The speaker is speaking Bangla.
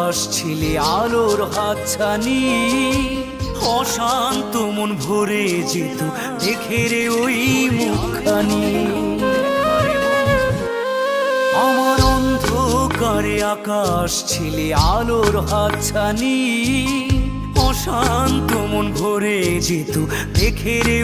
আকাশ ছিলে আলোর হাতছানি, অশান্ত মন ভরে যেত দেখে রে ওই মুখখানি। আমার অন্ধকারে আকাশ ছিলে আলোর হাতছানি, অশান্ত মন ভরে যেত দেখে রে